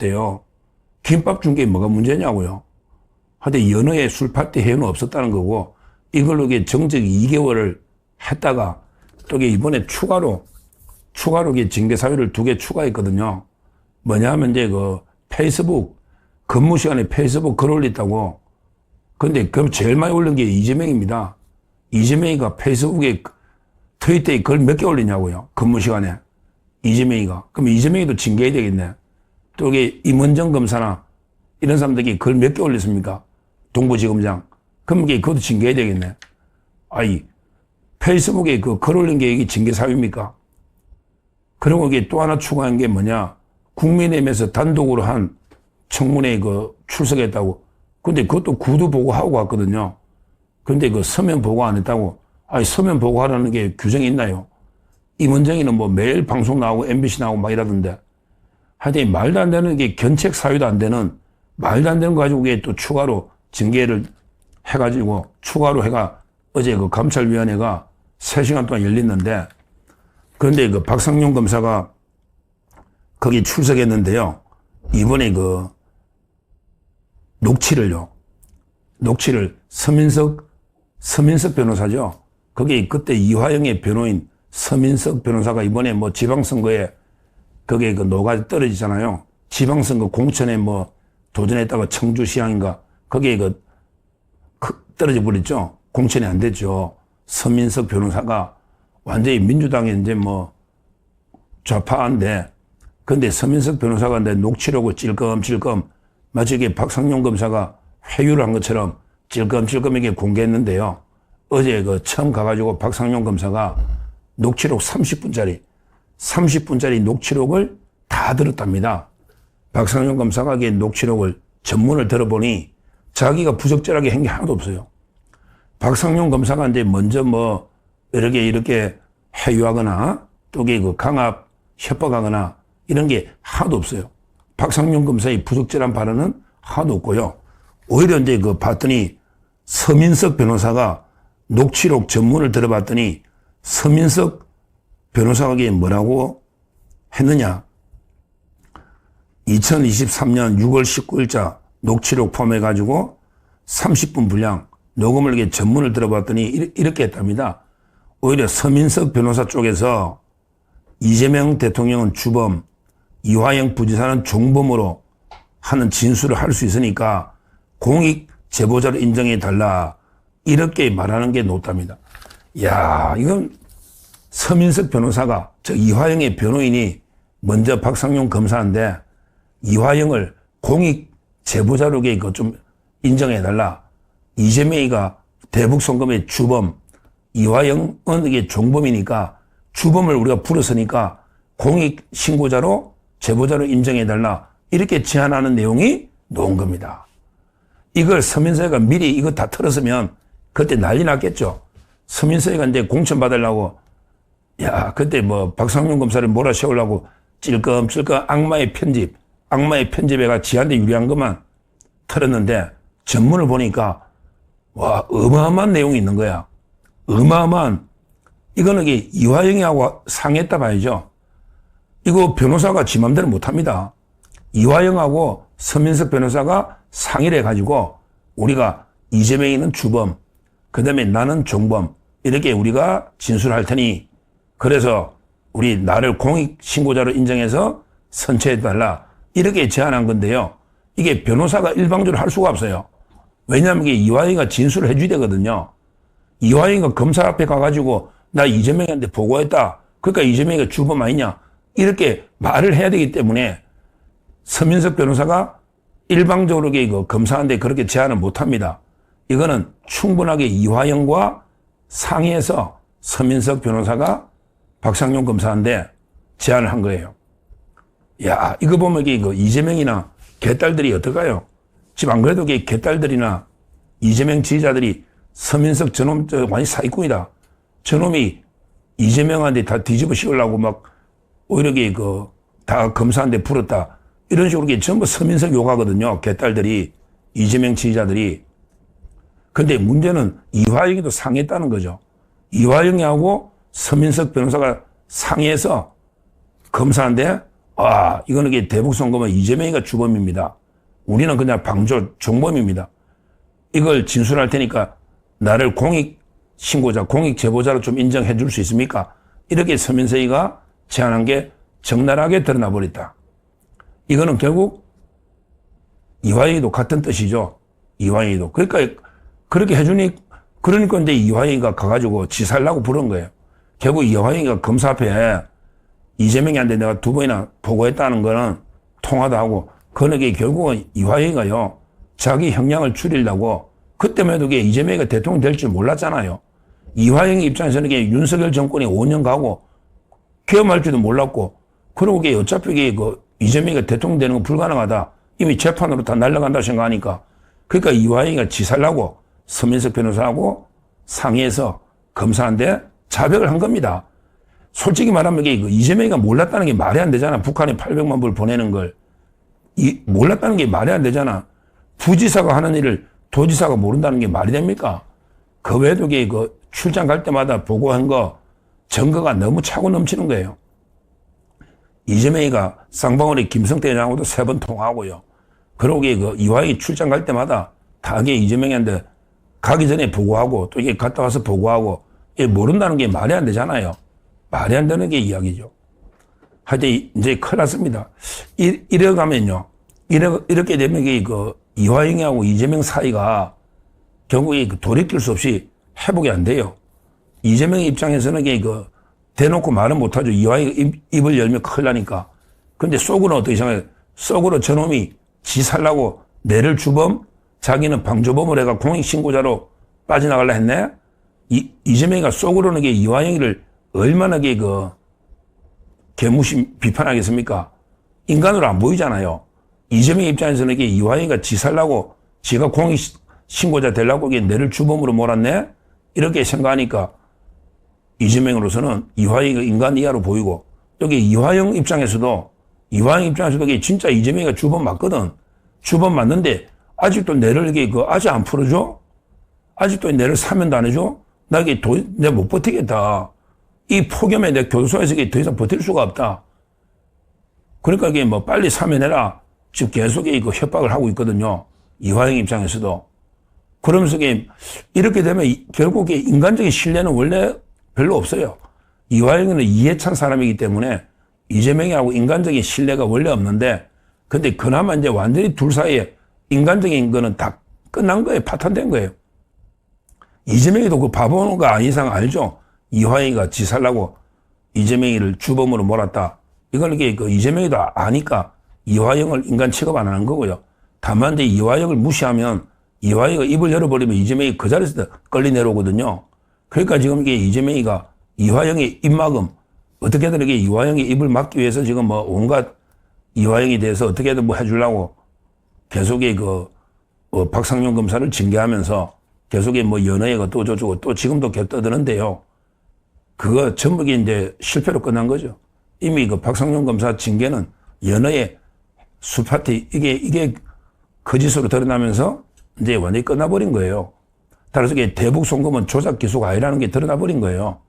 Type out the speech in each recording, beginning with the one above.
됐대요. 김밥 준 게 뭐가 문제냐고요. 하여튼 연어에 술 파티 해는 없었다는 거고, 이걸로 이게 정적 2개월을 했다가 또 이게 이번에 추가로 이게 징계 사유를 2개 추가했거든요. 뭐냐 하면 이제 그 페이스북 근무 시간에 페이스북 글 올렸다고. 근데 그럼 제일 많이 올린 게 이재명입니다. 이재명이가 페이스북에 트위터에 글 몇 개 올리냐고요. 근무 시간에. 이재명이가. 그럼 이재명이도 징계해야 되겠네. 또 이게 임원정 검사나 이런 사람들이 글 몇 개 올렸습니까? 동부지검장. 그럼 이게 그것도 징계해야 되겠네. 아이, 페이스북에 그 글 올린 게 이게 징계 사유입니까? 그리고 이게 또 하나 추가한 게 뭐냐. 국민의힘에서 단독으로 한 청문회에 그 출석했다고. 근데 그것도 구두 보고하고 갔거든요. 근데 그 서면 보고 안 했다고. 아니, 서면 보고하라는 게 규정이 있나요? 임원정이는 뭐 매일 방송 나오고 MBC 나오고 막 이러던데. 하여튼 말도 안 되는 게 견책 사유도 안 되는 말도 안 되는 거 가지고 이게 또 추가로 징계를 해가지고 추가로 해가 어제 그 감찰위원회가 3시간 동안 열렸는데 그런데 그 박상용 검사가 거기 출석했는데요. 이번에 그 녹취를 서민석 변호사죠. 거기 그때 이화영의 변호인 서민석 변호사가 이번에 뭐 지방선거에 거기에 그 노가 떨어지잖아요. 지방선거 공천에 뭐 도전했다가 청주시장인가 거기에 그 떨어져 버렸죠. 공천이 안 됐죠. 서민석 변호사가 완전히 민주당에 이제 뭐 좌파인데 근데 서민석 변호사가 내 녹취록을 찔끔찔끔 마치 이게 박상용 검사가 회유를 한 것처럼 찔끔찔끔하게 공개했는데요. 어제 그 처음 가가지고 박상용 검사가 녹취록 30분짜리 녹취록을 다 들었답니다. 박상용 검사가 그 녹취록을 전문을 들어보니 자기가 부적절하게 한 게 하나도 없어요. 박상용 검사가 이제 먼저 뭐 이렇게 회유하거나 또 그 강압 협박하거나 이런 게 하나도 없어요. 박상용 검사의 부적절한 발언은 하나도 없고요. 오히려 이제 그 봤더니 서민석 변호사가 녹취록 전문을 들어봤더니 서민석 변호사가 뭐라고 했느냐. 2023년 6월 19일자 녹취록 포함해가지고 30분 분량 녹음을 이렇게 전문을 들어봤더니 이렇게 했답니다. 오히려 서민석 변호사 쪽에서 이재명 대통령은 주범, 이화영 부지사는 종범으로 하는 진술을 할 수 있으니까 공익 제보자로 인정해달라. 이렇게 말하는 게 높답니다. 야, 이건 서민석 변호사가, 저 이화영의 변호인이 먼저 박상용 검사인데 이화영을 공익 제보자로 좀 인정해달라. 이재명이가 대북송금의 주범, 이화영은 이게 종범이니까 주범을 우리가 불렀으니까 공익 신고자로 제보자로 인정해달라. 이렇게 제안하는 내용이 나온 겁니다. 이걸 서민서회가 미리 이거 다 털었으면 그때 난리 났겠죠. 서민서회가 이제 공천 받으려고 야, 그때 뭐 박상용 검사를 몰아세우려고 찔끔찔끔 악마의 편집에가 지한테 유리한 것만 털었는데 전문을 보니까 와, 어마어마한 내용이 있는 거야. 어마어마한. 이거는 이화영이하고 상했다 봐야죠. 이거 변호사가 지 맘대로 못합니다. 이화영하고 서민석 변호사가 상의를 해가지고 우리가 이재명이는 주범, 그 다음에 나는 종범 이렇게 우리가 진술할 테니 그래서 우리 나를 공익신고자로 인정해서 선처해달라 이렇게 제안한 건데요. 이게 변호사가 일방적으로 할 수가 없어요. 왜냐하면 이게 이화영이가 진술을 해줘야 되거든요. 이화영이가 검사 앞에 가가지고 나 이재명한테 보고했다. 그러니까 이재명이가 주범 아니냐. 이렇게 말을 해야 되기 때문에 서민석 변호사가 일방적으로 그 검사한테 그렇게 제안을 못합니다. 이거는 충분하게 이화영과 상의해서 서민석 변호사가 박상용 검사한테 제안을 한 거예요. 야, 이거 보면 이재명이나 개딸들이 어떨까요? 지금 안 그래도 개딸들이나 이재명 지지자들이 서민석 저놈 완전 사기꾼이다. 저놈이 이재명한테 다 뒤집어 씌우려고 막 오히려 다 검사한테 불었다. 이런 식으로 전부 서민석 욕하거든요. 개딸들이, 이재명 지지자들이. 근데 문제는 이화영이도 상했다는 거죠. 이화영이하고 서민석 변호사가 상의해서 검사한테 이거는 대북 송금은 이재명이가 주범입니다. 우리는 그냥 방조 정범입니다. 이걸 진술할 테니까 나를 공익 신고자, 공익 제보자로 좀 인정해 줄 수 있습니까? 이렇게 서민석이가 제안한 게 적나라하게 드러나 버렸다. 이거는 결국 이화영이도 같은 뜻이죠. 이화영이도. 그러니까 그렇게 해주니, 그러니까 이제 이화영이가 가가지고 지 살라고 부른 거예요. 결국 이화영이가 검사 앞에 이재명이한테 내가 2번이나 보고했다는 거는 통화도 하고, 그러게 결국은 이화영이가요, 자기 형량을 줄이려고, 그때만 해도 이재명이가 대통령 될 줄 몰랐잖아요. 이화영이 입장에서는 윤석열 정권이 5년 가고, 계엄할 줄도 몰랐고, 그러고 어차피 이재명이가 대통령 되는 건 불가능하다. 이미 재판으로 다 날아간다 생각하니까. 그러니까 이화영이가 지 살라고 서민석 변호사하고 상의해서 검사한테 자백을 한 겁니다. 솔직히 말하면 이재명이가 몰랐다는 게 말이 안 되잖아. 북한에 800만 불 보내는 걸. 몰랐다는 게 말이 안 되잖아. 부지사가 하는 일을 도지사가 모른다는 게 말이 됩니까? 그 외에도 출장 갈 때마다 보고한 거 증거가 너무 차고 넘치는 거예요. 이재명이가 쌍방울의 김성태 회장하고도 3번 통화하고요. 그러고 이화영이 출장 갈 때마다 다 이재명이한테 가기 전에 보고하고 또 갔다 와서 보고하고 모른다는 게 말이 안 되잖아요. 말이 안 되는 게 이야기죠. 하여튼 이제 큰일 났습니다. 이래가면요. 이렇게 되면 이화영이하고 이재명 사이가 결국에 돌이킬 수 없이 회복이 안 돼요. 이재명 입장에서는 대놓고 말은 못하죠. 이화영이 입을 열면 큰일 나니까. 근데 속으로는 어떻게 생각해요? 속으로 저놈이 지 살라고 내를 주범, 자기는 방조범을 해가 공익신고자로 빠져나가려 했네? 이재명이가 속으로는 이화영이를 얼마나 개무심 비판하겠습니까? 인간으로 안 보이잖아요. 이재명 입장에서는 이화영이가 지 살라고 지가 공익신고자 되려고 내를 주범으로 몰았네? 이렇게 생각하니까 이재명으로서는 이화영이가 인간 이하로 보이고, 여기 이화영 입장에서도 진짜 이재명이가 주범 맞거든. 주범 맞는데 아직도 내를 아직 안 풀어줘? 아직도 내를 사면도 안 해줘? 나 내가 못 버티겠다. 이 폭염에 내 교도소에서 더 이상 버틸 수가 없다. 그러니까 빨리 사면해라. 지금 계속 협박을 하고 있거든요. 이화영 입장에서도. 그러면서 이렇게 되면 결국 인간적인 신뢰는 원래 별로 없어요. 이화영은 이해찬 사람이기 때문에 이재명이하고 인간적인 신뢰가 원래 없는데, 근데 그나마 이제 완전히 둘 사이에 인간적인 거는 다 끝난 거예요. 파탄된 거예요. 이재명이도 그 바보는 거 아닌 이상 알죠? 이화영이가 지 살라고 이재명이를 주범으로 몰았다. 이걸 이재명이도 아니까 이화영을 인간 취급 안 하는 거고요. 다만 이제 이화영을 무시하면, 이화영이가 입을 열어버리면 이재명이 그 자리에서 끌리 내려오거든요. 그러니까 지금 이재명이가 이화영의 입막음, 어떻게든 이화영의 입을 막기 위해서 지금 온갖 이화영에 대해서 어떻게든 해주려고 계속 박상용 검사를 징계하면서 계속 연애에 또 저주고 또 지금도 계속 떠드는데요. 그거 전부 이제 실패로 끝난 거죠. 이미 박상용 검사 징계는 연애의 수파티, 이게 거짓으로 드러나면서 이제 완전히 끝나버린 거예요. 따라서 대북 송금은 조작 기소가 아니라는 게 드러나버린 거예요.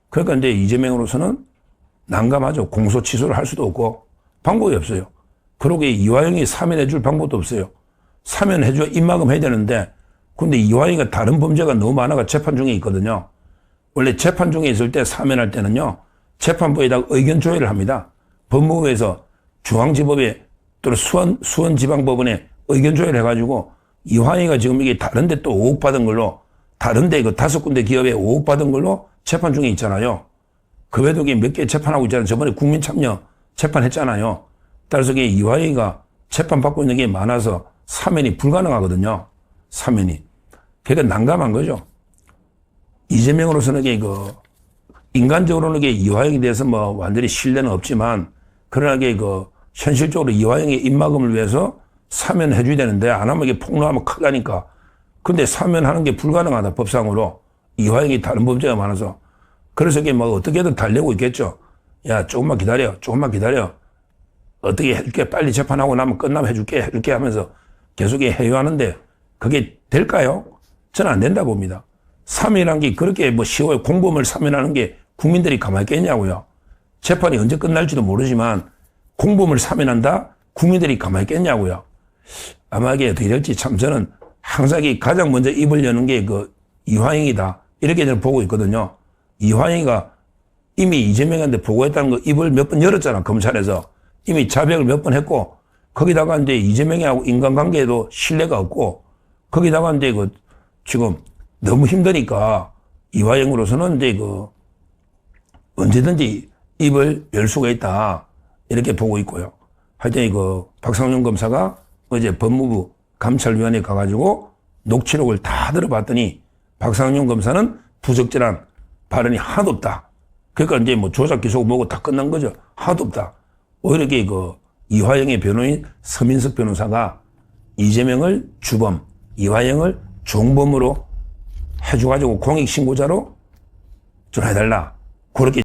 그러니까 이제 이재명으로서는 난감하죠. 공소 취소를 할 수도 없고 방법이 없어요. 그러고 이화영이 사면해 줄 방법도 없어요. 사면해 줘 입막음 해야 되는데, 근데 이화영이가 다른 범죄가 너무 많아가 재판 중에 있거든요. 원래 재판 중에 있을 때 사면할 때는요, 재판부에다가 의견 조회를 합니다. 법무부에서 중앙지법에 또는 수원지방법원에 의견 조회를 해가지고 이화영이가 지금 다른데 또 5억 받은 걸로, 다른데 5군데 기업에 5억 받은 걸로 재판 중에 있잖아요. 그 외에도 몇 개 재판하고 있잖아요. 저번에 국민참여 재판했잖아요. 따라서 이화영이가 재판받고 있는 게 많아서 사면이 불가능하거든요. 사면이. 그러니까 난감한 거죠. 이재명으로서는 인간적으로는 이화영에 대해서 완전히 신뢰는 없지만, 그러나 현실적으로 이화영의 입막음을 위해서 사면해줘야 되는데, 안 하면 폭로하면 큰일 나니까. 근데 사면하는 게 불가능하다, 법상으로. 이화영이 다른 범죄가 많아서. 그래서 어떻게든 달래고 있겠죠. 야, 조금만 기다려. 어떻게 해줄게. 빨리 재판하고 나면 끝나면 해줄게 하면서 계속 회유하는데, 그게 될까요? 저는 안 된다 봅니다. 사면이란 게 그렇게 쉬워요. 공범을 사면하는 게 국민들이 가만히 있겠냐고요. 재판이 언제 끝날지도 모르지만, 공범을 사면한다? 국민들이 가만히 있겠냐고요. 아마 이게 어떻게 될지 참 저는 항상 가장 먼저 입을 여는 게 그 이화영이다. 이렇게 저는 보고 있거든요. 이화영이가 이미 이재명한테 보고했다는 거 입을 몇 번 열었잖아, 검찰에서. 이미 자백을 몇 번 했고, 거기다가 이제 이재명하고 인간관계에도 신뢰가 없고, 거기다가 이제 지금 너무 힘드니까 이화영으로서는 이제 언제든지 입을 열 수가 있다. 이렇게 보고 있고요. 하여튼 박상준 검사가 어제 법무부 감찰위원회 가가지고 녹취록을 다 들어봤더니 박상준 검사는 부적절한 발언이 하나도 없다. 그러니까 이제 조작 기소 뭐고 다 끝난 거죠. 하나도 없다. 오히려 이화영의 변호인 서민석 변호사가 이재명을 주범, 이화영을 종범으로 해줘가지고 공익신고자로 좀 해달라. 그렇게